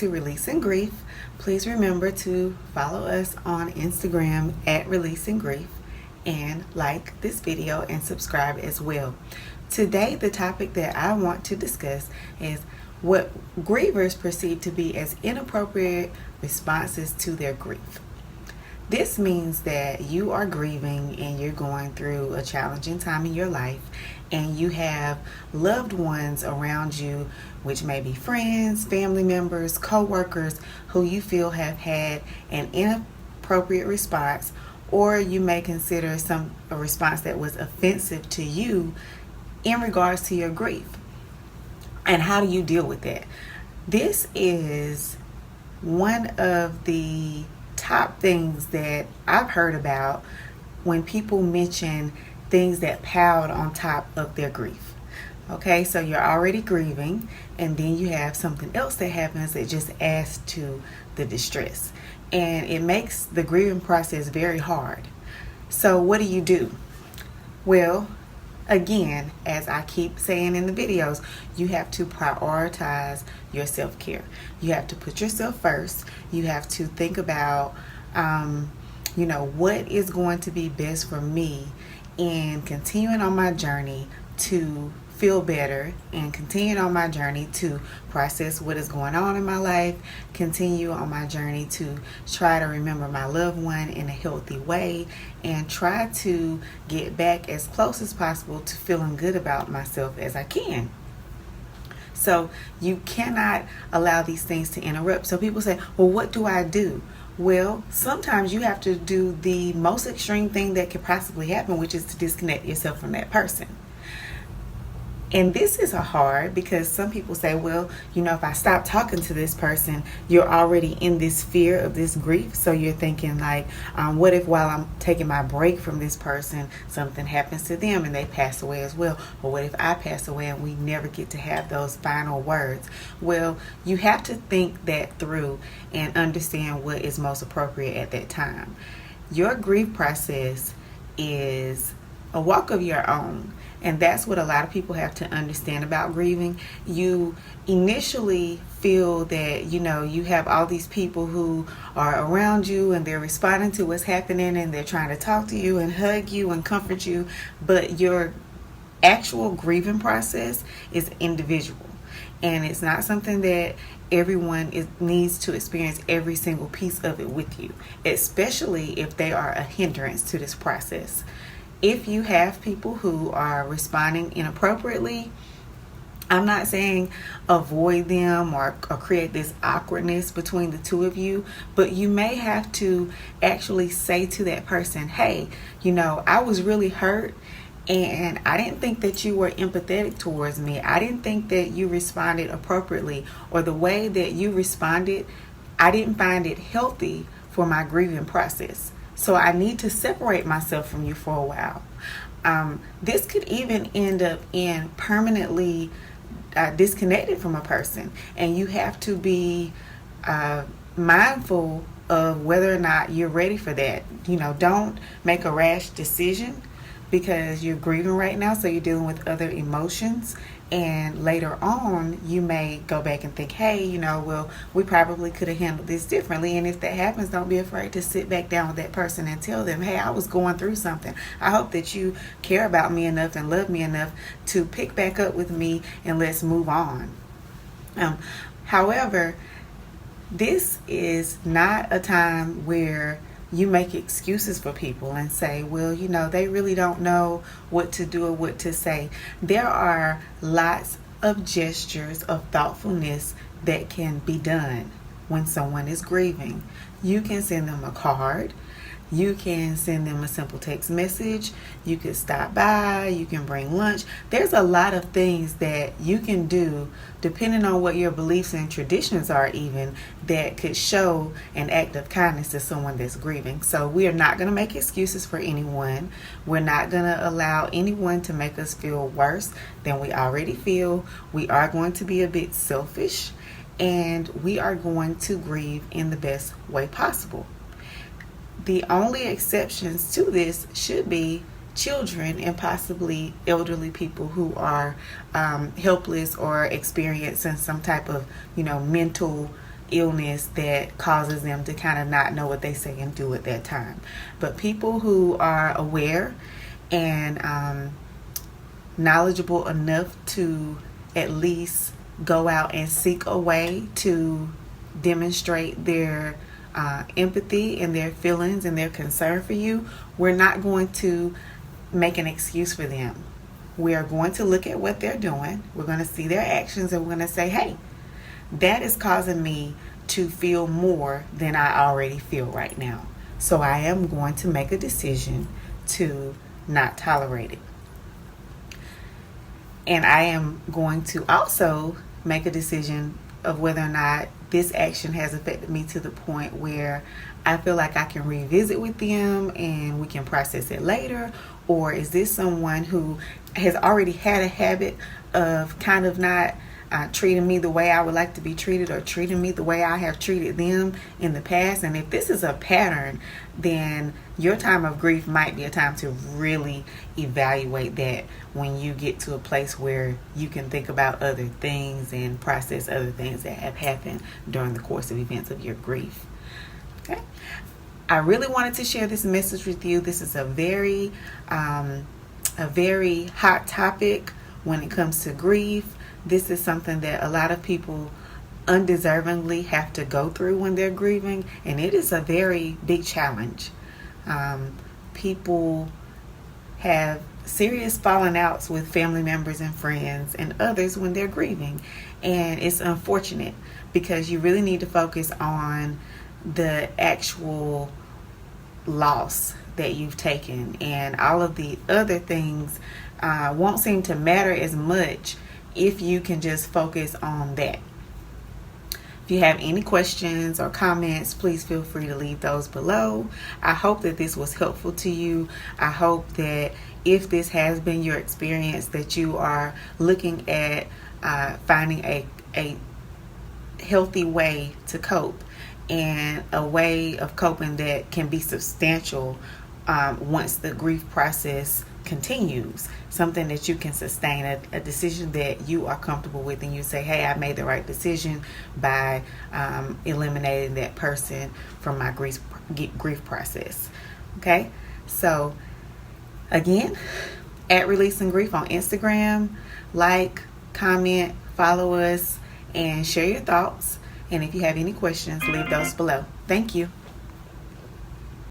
to Releasing Grief. Please remember to follow us on Instagram at Releasing Grief and like this video and subscribe as well. Today, the topic that I want to discuss is what grievers perceive to be as inappropriate responses to their grief. This means that you are grieving and you're going through a challenging time in your life, and you have loved ones around you, which may be friends, family members, co-workers, who you feel have had an inappropriate response, or you may consider a response that was offensive to you in regards to your grief. And how do you deal with that? This is one of the top things that I've heard about when people mention things that piled on top of their grief. Okay, so you're already grieving, and then you have something else that happens that just adds to the distress, and it makes the grieving process very hard. So what do? Well, again, as I keep saying in the videos, you have to prioritize your self-care. You have to put yourself first. You have to think about, what is going to be best for me in continuing on my journey to feel better, and continue on my journey to process what is going on in my life, continue on my journey to try to remember my loved one in a healthy way, and try to get back as close as possible to feeling good about myself as I can. So you cannot allow these things to interrupt. So people say, well, what do I do? Well, sometimes you have to do the most extreme thing that could possibly happen, which is to disconnect yourself from that person. And this is hard because some people say, well, if I stop talking to this person, you're already in this fear of this grief. So you're thinking like, what if while I'm taking my break from this person, something happens to them and they pass away as well? Or what if I pass away and we never get to have those final words? Well, you have to think that through and understand what is most appropriate at that time. Your grief process is a walk of your own. And that's what a lot of people have to understand about grieving. You initially feel that, you have all these people who are around you and they're responding to what's happening and they're trying to talk to you and hug you and comfort you. But your actual grieving process is individual. And it's not something that everyone needs to experience every single piece of it with you, especially if they are a hindrance to this process. If you have people who are responding inappropriately, I'm not saying avoid them or create this awkwardness between the two of you, but you may have to actually say to that person, hey, I was really hurt and I didn't think that you were empathetic towards me. I didn't think that you responded appropriately, or the way that you responded, I didn't find it healthy for my grieving process. So I need to separate myself from you for a while. This could even end up in permanently disconnected from a person. And you have to be mindful of whether or not you're ready for that. Don't make a rash decision because you're grieving right now, so you're dealing with other emotions. And later on, you may go back and think, hey, well, we probably could have handled this differently. And if that happens, don't be afraid to sit back down with that person and tell them, hey, I was going through something. I hope that you care about me enough and love me enough to pick back up with me and let's move on. However, this is not a time where you make excuses for people and say, well, they really don't know what to do or what to say. There are lots of gestures of thoughtfulness that can be done when someone is grieving. You can send them a card. You can send them a simple text message. You could stop by. You can bring lunch. There's a lot of things that you can do depending on what your beliefs and traditions are even, that could show an act of kindness to someone that's grieving. So we are not going to make excuses for anyone. We're not going to allow anyone to make us feel worse than we already feel. We are going to be a bit selfish, and we are going to grieve in the best way possible. The only exceptions to this should be children and possibly elderly people who are helpless or experiencing some type of mental illness that causes them to kind of not know what they say and do at that time. But people who are aware and knowledgeable enough to at least go out and seek a way to demonstrate their empathy and their feelings and their concern for you, we're not going to make an excuse for them. We are going to look at what they're doing. We're going to see their actions, and we're going to say, hey, that is causing me to feel more than I already feel right now. So I am going to make a decision to not tolerate it. And I am going to also make a decision of whether or not this action has affected me to the point where I feel like I can revisit with them and we can process it later. Or is this someone who has already had a habit of kind of not treating me the way I would like to be treated, or treating me the way I have treated them in the past? And if this is a pattern, then your time of grief might be a time to really evaluate that, when you get to a place where you can think about other things and process other things that have happened during the course of events of your grief. Okay. I really wanted to share this message with you. This is a very hot topic when it comes to grief. This is something that a lot of people undeservingly have to go through when they're grieving, and it is a very big challenge. People have serious falling outs with family members and friends and others when they're grieving, and it's unfortunate because you really need to focus on the actual loss that you've taken, and all of the other things won't seem to matter as much if you can just focus on that. If you have any questions or comments, please feel free to leave those below. I hope that this was helpful to you. I hope that if this has been your experience, that you are looking at finding a healthy way to cope, and a way of coping that can be substantial once the grief process continues. Something that you can sustain, a decision that you are comfortable with, and you say, hey, I made the right decision by eliminating that person from my grief process. Okay, so again, at Releasing Grief on Instagram. Like, comment, follow us, and share your thoughts. And if you have any questions, leave those below. Thank you.